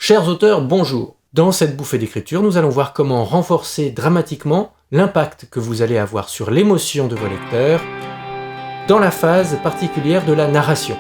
Chers auteurs, bonjour. Dans cette bouffée d'écriture, nous allons voir comment renforcer dramatiquement l'impact que vous allez avoir sur l'émotion de vos lecteurs dans la phase particulière de la narration.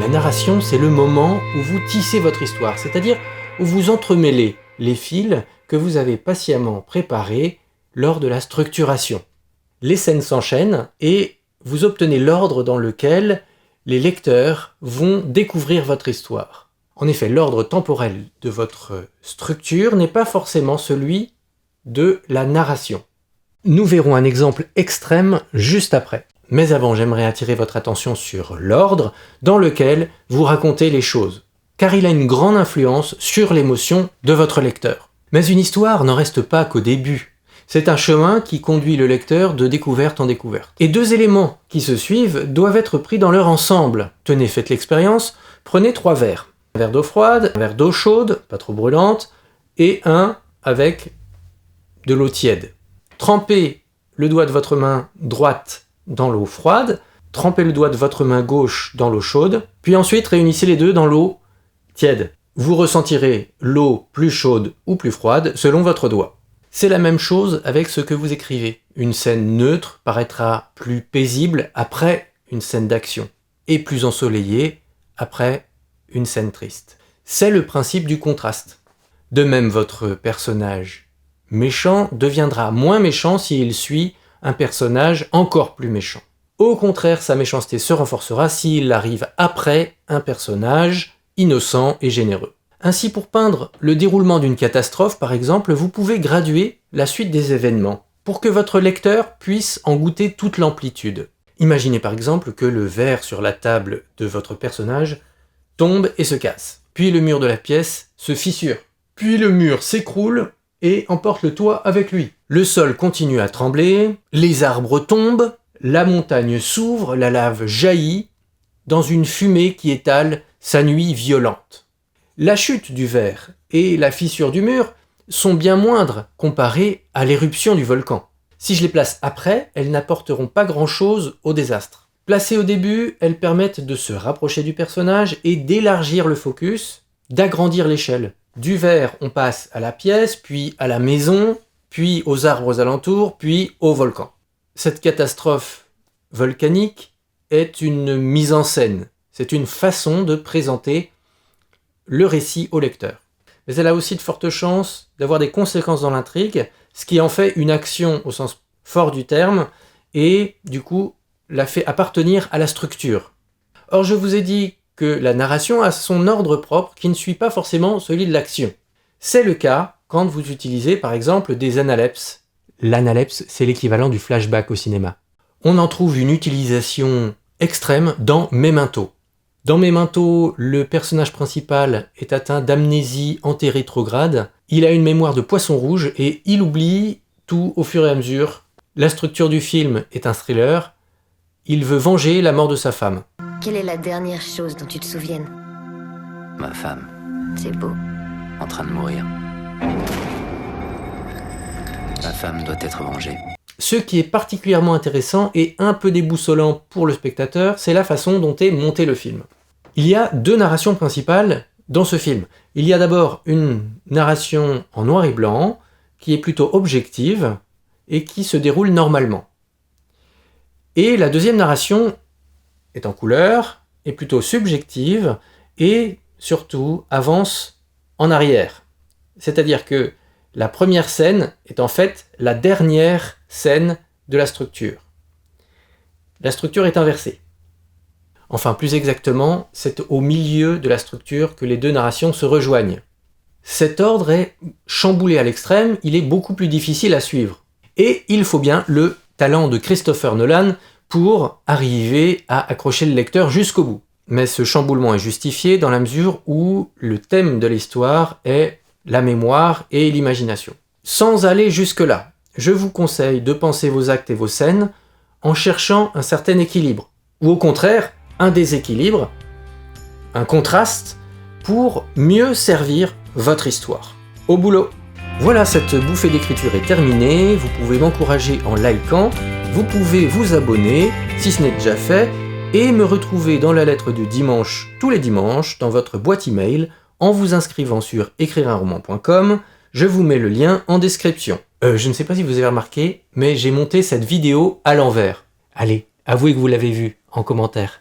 La narration, c'est le moment où vous tissez votre histoire, c'est-à-dire où vous entremêlez les fils que vous avez patiemment préparés lors de la structuration. Les scènes s'enchaînent et vous obtenez l'ordre dans lequel les lecteurs vont découvrir votre histoire. En effet, l'ordre temporel de votre structure n'est pas forcément celui de la narration. Nous verrons un exemple extrême juste après. Mais avant, j'aimerais attirer votre attention sur l'ordre dans lequel vous racontez les choses, car il a une grande influence sur l'émotion de votre lecteur. Mais une histoire n'en reste pas qu'au début. C'est un chemin qui conduit le lecteur de découverte en découverte. Et deux éléments qui se suivent doivent être pris dans leur ensemble. Tenez, faites l'expérience, prenez 3 verres. Un verre d'eau froide, un verre d'eau chaude, pas trop brûlante, et un avec de l'eau tiède. Trempez le doigt de votre main droite dans l'eau froide, trempez le doigt de votre main gauche dans l'eau chaude, puis ensuite réunissez les deux dans l'eau tiède. Vous ressentirez l'eau plus chaude ou plus froide selon votre doigt. C'est la même chose avec ce que vous écrivez. Une scène neutre paraîtra plus paisible après une scène d'action, et plus ensoleillée après une scène triste. C'est le principe du contraste. De même, votre personnage méchant deviendra moins méchant s'il suit un personnage encore plus méchant. Au contraire, sa méchanceté se renforcera s'il arrive après un personnage innocent et généreux. Ainsi, pour peindre le déroulement d'une catastrophe, par exemple, vous pouvez graduer la suite des événements pour que votre lecteur puisse en goûter toute l'amplitude. Imaginez par exemple que le verre sur la table de votre personnage tombe et se casse. Puis le mur de la pièce se fissure. Puis le mur s'écroule et emporte le toit avec lui. Le sol continue à trembler, les arbres tombent, la montagne s'ouvre, la lave jaillit, dans une fumée qui étale sa nuit violente. La chute du verre et la fissure du mur sont bien moindres comparées à l'éruption du volcan. Si je les place après, elles n'apporteront pas grand-chose au désastre. Placées au début, elles permettent de se rapprocher du personnage et d'élargir le focus, d'agrandir l'échelle. Du verre, on passe à la pièce, puis à la maison, puis aux arbres aux alentours, puis au volcan. Cette catastrophe volcanique est une mise en scène. C'est une façon de présenter le récit au lecteur. Mais elle a aussi de fortes chances d'avoir des conséquences dans l'intrigue, ce qui en fait une action au sens fort du terme, et du coup la fait appartenir à la structure. Or, je vous ai dit que la narration a son ordre propre qui ne suit pas forcément celui de l'action. C'est le cas quand vous utilisez par exemple des analepses. L'analepse, c'est l'équivalent du flashback au cinéma. On en trouve une utilisation extrême dans Memento. Dans Memento, le personnage principal est atteint d'amnésie antérétrograde, il a une mémoire de poisson rouge et il oublie tout au fur et à mesure. La structure du film est un thriller, il veut venger la mort de sa femme. Quelle est la dernière chose dont tu te souviennes? Ma femme, C'est beau. en train de mourir. Ma femme doit être vengée. Ce qui est particulièrement intéressant et un peu déboussolant pour le spectateur, c'est la façon dont est monté le film. Il y a 2 narrations principales dans ce film. Il y a d'abord une narration en noir et blanc, qui est plutôt objective et qui se déroule normalement. Et la deuxième narration est en couleur, est plutôt subjective et surtout avance en arrière. C'est-à-dire que la première scène est en fait la dernière scène de la structure. La structure est inversée. Enfin, plus exactement, c'est au milieu de la structure que les 2 narrations se rejoignent. Cet ordre est chamboulé à l'extrême, il est beaucoup plus difficile à suivre. Et il faut bien le talent de Christopher Nolan pour arriver à accrocher le lecteur jusqu'au bout. Mais ce chamboulement est justifié dans la mesure où le thème de l'histoire est la mémoire et l'imagination. Sans aller jusque-là, je vous conseille de penser vos actes et vos scènes en cherchant un certain équilibre. Ou au contraire, un déséquilibre, un contraste, pour mieux servir votre histoire. Au boulot! Voilà, cette bouffée d'écriture est terminée, vous pouvez m'encourager en likant, vous pouvez vous abonner, si ce n'est déjà fait, et me retrouver dans la lettre du dimanche, tous les dimanches, dans votre boîte email, en vous inscrivant sur écrireunroman.com, je vous mets le lien en description. Je ne sais pas si vous avez remarqué, mais j'ai monté cette vidéo à l'envers. Allez, avouez que vous l'avez vue en commentaire.